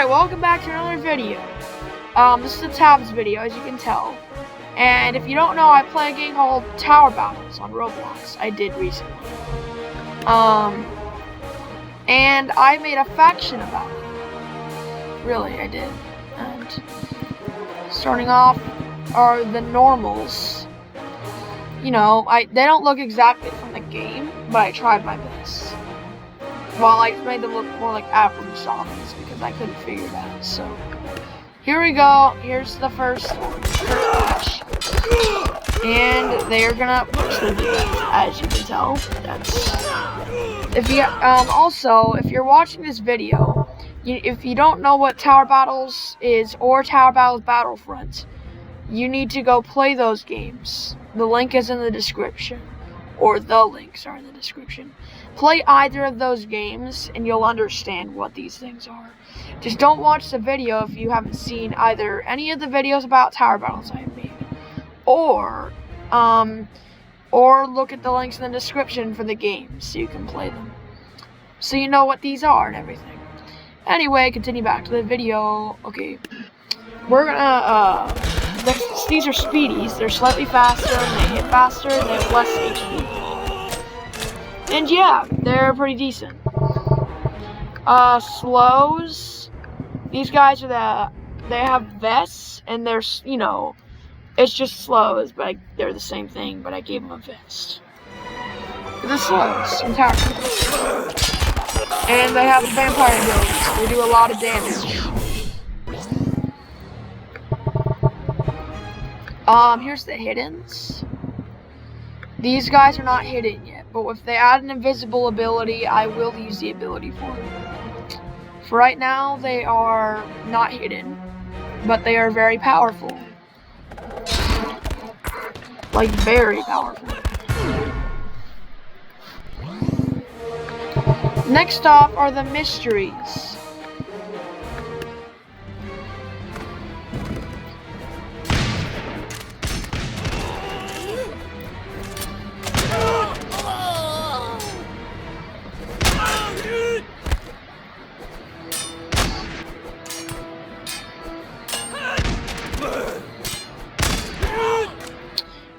Alright, welcome back to another video. This is a tabs video, as you can tell. And if you don't know, I play a game called Tower Battles on Roblox. I did recently. And I made a faction about it. Really, I did. And starting off are the normals. You know, they don't look exactly from the game, but I tried my best. Well, I made them look more like average zombies because I couldn't figure it out. So here we go. Here's the first match, and they are gonna push the game, as you can tell. If you also, if you're watching this video, if you don't know what Tower Battles is or Tower Battles Battlefront, you need to go play those games. The link is in the description, or the links are in the description. Play either of those games and you'll understand what these things are. Just don't watch the video if you haven't seen either any of the videos about Tower Battles I have made, or look at the links in the description for the games so you can play them, so you know what these are and everything. Anyway, continue back to the video. Okay, we're gonna these are speedies. They're slightly faster and they hit faster and they have less HP. And yeah, they're pretty decent. Slows. These guys are they have vests and they're, you know, it's just slows, but they're the same thing, but I gave them a vest. The slows in Tower Battles. And they have vampire abilities. They do a lot of damage. Here's the hiddens. These guys are not hidden yet, but if they add an invisible ability, I will use the ability for them. For right now, they are not hidden, but they are very powerful. Like, very powerful. Next up are the mysteries.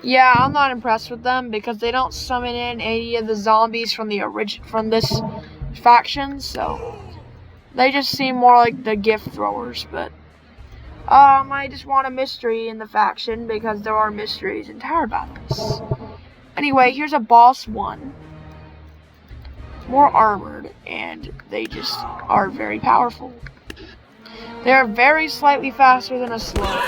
Yeah, I'm not impressed with them because they don't summon in any of the zombies from this faction, so they just seem more like the gift throwers. But I just want a mystery in the faction because there are mysteries in Tower Battles. Anyway, here's a boss one. More armored, and they just are very powerful. They are very slightly faster than a slow.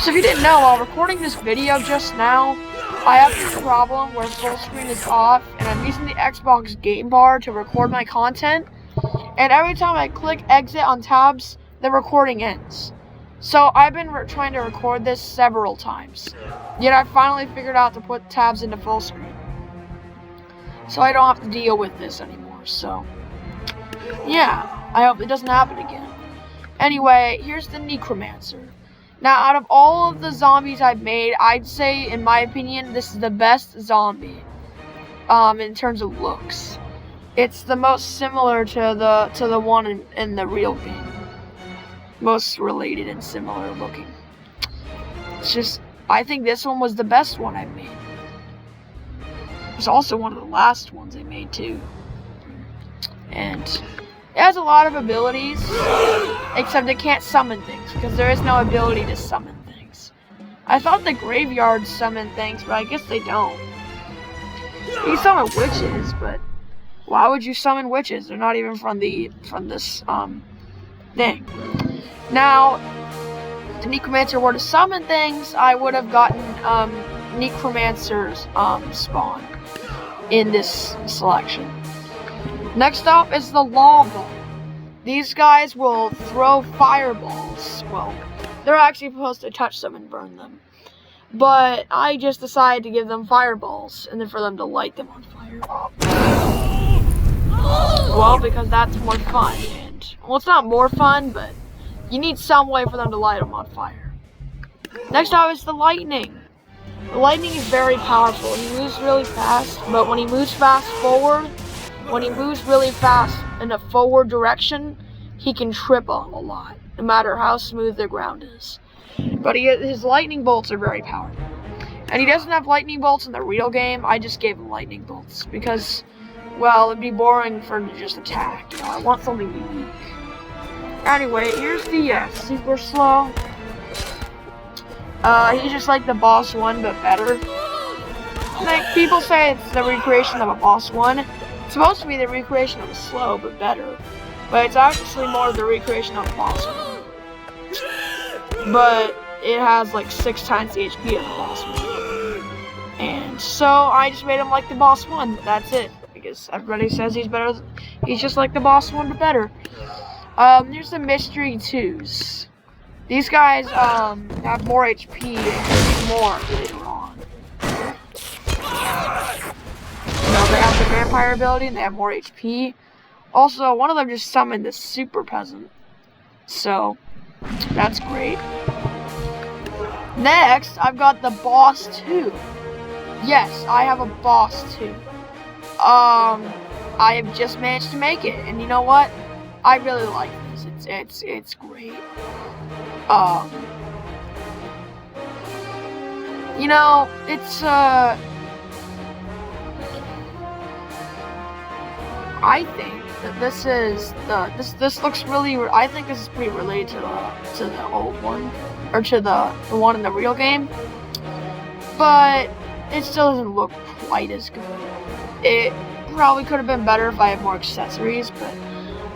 So if you didn't know, while recording this video just now, I have this problem where full screen is off, and I'm using the Xbox game bar to record my content, and every time I click exit on tabs, the recording ends. So I've been trying to record this several times, yet I finally figured out to put tabs into full screen, so I don't have to deal with this anymore. So yeah, I hope it doesn't happen again. Anyway, here's the Necromancer. Now, out of all of the zombies I've made, I'd say, in my opinion, this is the best zombie, in terms of looks. It's the most similar to the one in the real game. Most related and similar looking. It's just, I think this one was the best one I've made. It's also one of the last ones I made, too. And it has a lot of abilities, except it can't summon things, because there is no ability to summon things. I thought the graveyards summon things, but I guess they don't. You summon witches, but why would you summon witches? They're not even from this thing. Now, if the Necromancer were to summon things, I would have gotten Necromancer's spawn in this selection. Next up is the lava. These guys will throw fireballs. Well, they're actually supposed to touch them and burn them. But I just decided to give them fireballs and then for them to light them on fire. Well, because that's more fun. And, well, it's not more fun, but you need some way for them to light them on fire. Next up is the lightning. The lightning is very powerful. He moves really fast, but when he moves fast forward, when he moves really fast in a forward direction, he can trip a lot, no matter how smooth the ground is. But his lightning bolts are very powerful. And he doesn't have lightning bolts in the real game. I just gave him lightning bolts because, well, it'd be boring for him to just attack. You know, I want something unique. Anyway, here's the super slow. He's just like the boss 1, but better. Like, people say it's the recreation of a boss 1. It's supposed to be the recreation of a slow, but better. But it's actually more the recreation of a boss 1. But it has like 6 times the HP of the boss 1. And so I just made him like the boss 1. That's it. Because everybody says he's better. He's just like the boss 1, but better. Here's the mystery 2s. These guys have more HP and more later on. You know, they have the vampire ability and they have more HP. Also, one of them just summoned the super peasant. So, that's great. Next, I've got the boss 2. Yes, I have a boss 2. I have just managed to make it, and you know what? I really like this. It's great. You know, it's I think that this looks really. I think this is pretty related to the old one, or to the one in the real game. But it still doesn't look quite as good. It probably could have been better if I had more accessories, but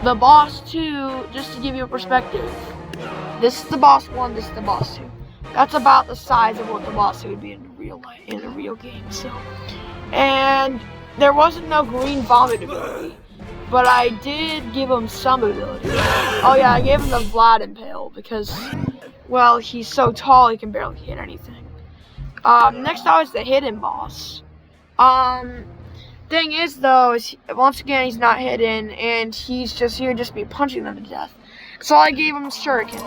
the boss 2, just to give you a perspective, this is the boss 1, this is the boss 2. That's about the size of what the boss 2 would be in the real life, in the real game. So, and there wasn't no green vomit ability, but I did give him some ability. Oh yeah, I gave him the Vlad Impale because, well, he's so tall he can barely hit anything. Next up is the hidden boss. Thing is though, once again he's not hidden and he's just here just be punching them to death. So I gave him shuriken.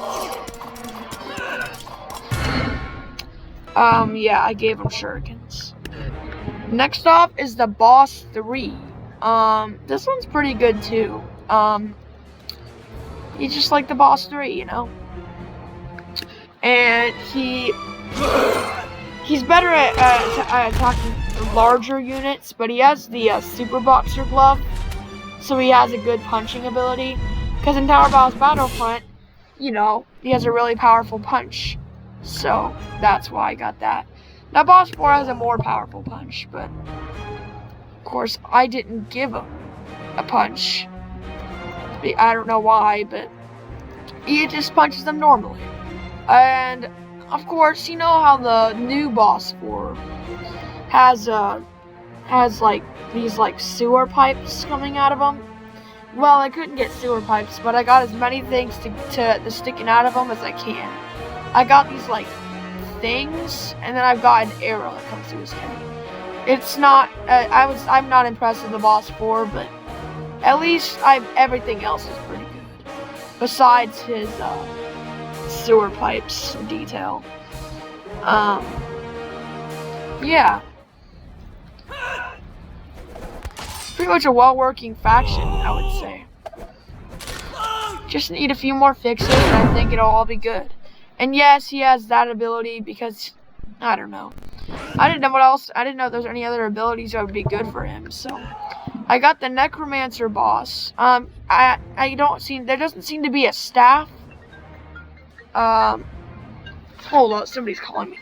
Yeah, I gave him shurikens. Next up is the boss 3. This one's pretty good too. He's just like the boss 3, you know? And he's better at attacking larger units, but he has the Super Boxer Glove, so he has a good punching ability. Because in Tower Battle's Battlefront, you know, he has a really powerful punch. So, that's why I got that. Now, Boss 4 has a more powerful punch, but of course, I didn't give him a punch. I don't know why, but he just punches them normally. And of course, you know how the new Boss 4 has like these like sewer pipes coming out of them? Well, I couldn't get sewer pipes, but I got as many things to sticking out of them as I can. I got these like things, and then I've got an arrow that comes through his head. It's not. I'm not impressed with the Boss 4, but at least everything else is pretty good. Besides his sewer pipes detail. Yeah. It's pretty much a well-working faction, I would say. Just need a few more fixes, and I think it'll all be good. And yes, he has that ability because, I don't know. I didn't know what else. I didn't know if there's any other abilities that would be good for him. So, I got the Necromancer boss. There doesn't seem to be a staff. Hold on, somebody's calling me.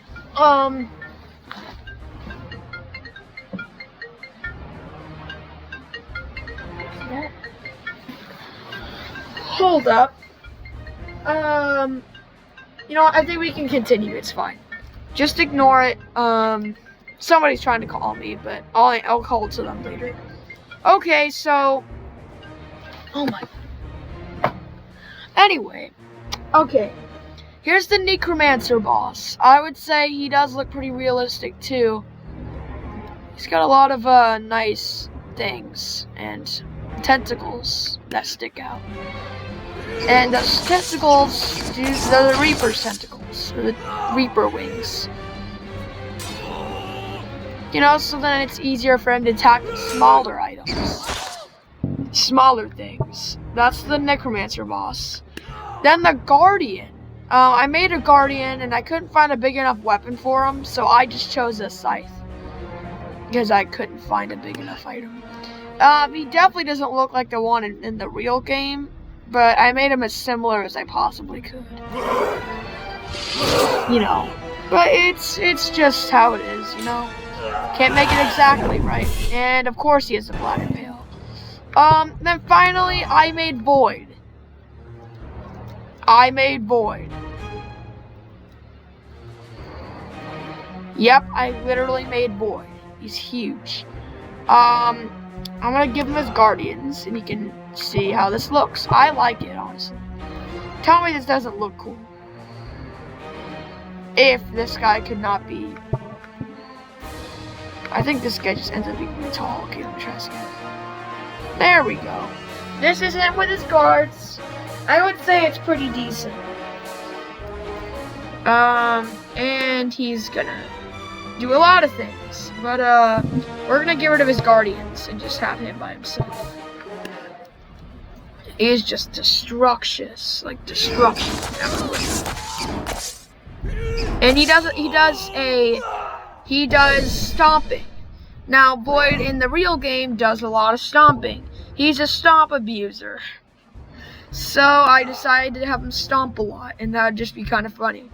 Hold up. You know what? I think we can continue. It's fine. Just ignore it. Somebody's trying to call me, but I'll call to them later. Okay, so. Oh my. Anyway. Okay. Here's the Necromancer boss. I would say he does look pretty realistic too. He's got a lot of nice things and tentacles that stick out. And those tentacles, they're the Reaper's tentacles, or the Reaper wings. You know, so then it's easier for him to attack smaller items. Smaller things. That's the Necromancer boss. Then the Guardian. I made a Guardian and I couldn't find a big enough weapon for him, so I just chose a Scythe. Because I couldn't find a big enough item. He definitely doesn't look like the one in the real game, but I made him as similar as I possibly could. You know. But it's just how it is, you know. Can't make it exactly right. And of course he has a bladder pail. Then finally I made Void. Yep, I literally made Void. He's huge. I'm gonna give him his Guardians, and you can see how this looks. I like it, honestly. Tell me this doesn't look cool. If this guy could not be... I think this guy just ends up being really tall. Okay, let me try this again. There we go. This is him with his guards. I would say it's pretty decent. And he's gonna do a lot of things. But, we're gonna get rid of his Guardians and just have him by himself. He's just destructious. Like, destruction. And he does stomping. Now, Void in the real game does a lot of stomping. He's a stomp abuser. So I decided to have him stomp a lot, and that would just be kind of funny.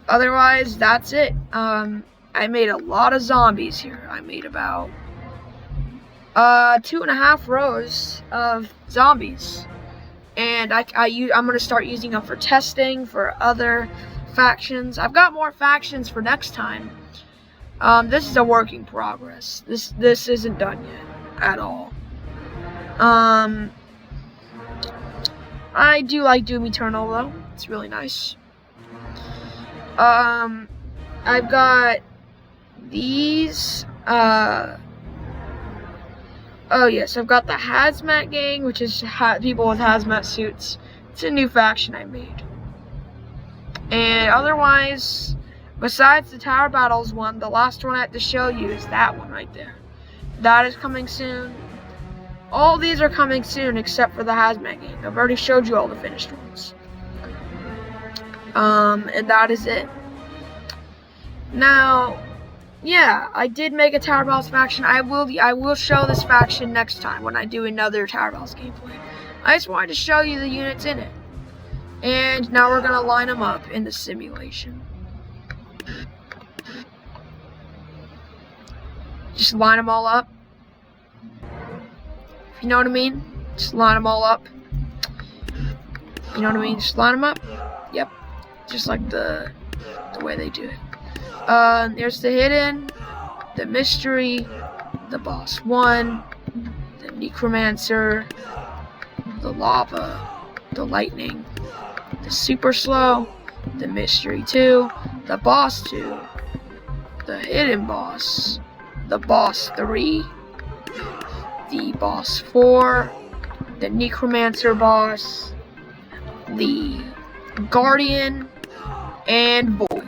Otherwise, that's it. I made a lot of zombies here. I made about 2.5 rows of zombies. And I'm going to start using them for testing, for other factions. I've got more factions for next time. This is a work in progress. This isn't done yet at all. I do like Doom Eternal though. It's really nice. I've got these. Oh yes, I've got the Hazmat Gang, which is people with hazmat suits. It's a new faction I made. And otherwise, besides the Tower Battles one, the last one I have to show you is that one right there. That is coming soon. All these are coming soon except for the Hazmat Gang. I've already showed you all the finished ones. And that is it. Now, yeah, I did make a Tower Battles faction. I will show this faction next time when I do another Tower Battles gameplay. I just wanted to show you the units in it. And now we're gonna line them up in the simulation. Just line them all up. If you know what I mean? Just line them all up. You know what I mean? Just line them up. Yep. Just like the way they do it. There's the hidden, the mystery, the boss 1, the necromancer, the lava, the lightning, the super slow, the mystery 2, the boss 2, the hidden boss, the boss 3, the boss 4, the necromancer boss, the guardian, and Void.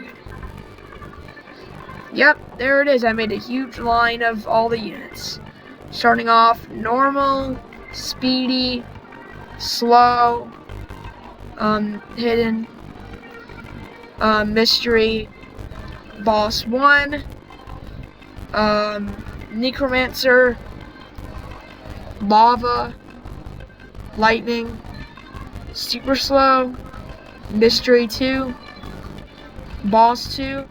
Yep, there it is. I made a huge line of all the units. Starting off normal, speedy, slow, hidden, mystery, boss 1, necromancer, lava, lightning, super slow, mystery 2, boss 2,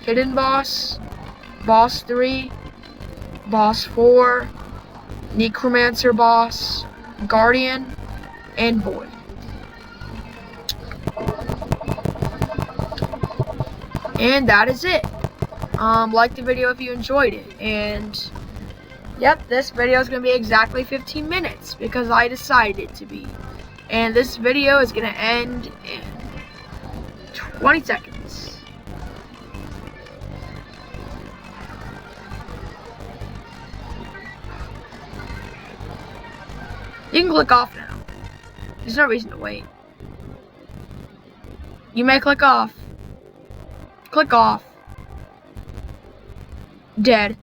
hidden boss, boss 3, boss 4, necromancer boss, guardian, and Void. And that is it. Like the video if you enjoyed it. And yep, this video is going to be exactly 15 minutes because I decided it to be. And this video is going to end in 20 seconds. You can click off now. There's no reason to wait. You may click off. Click off. Dead.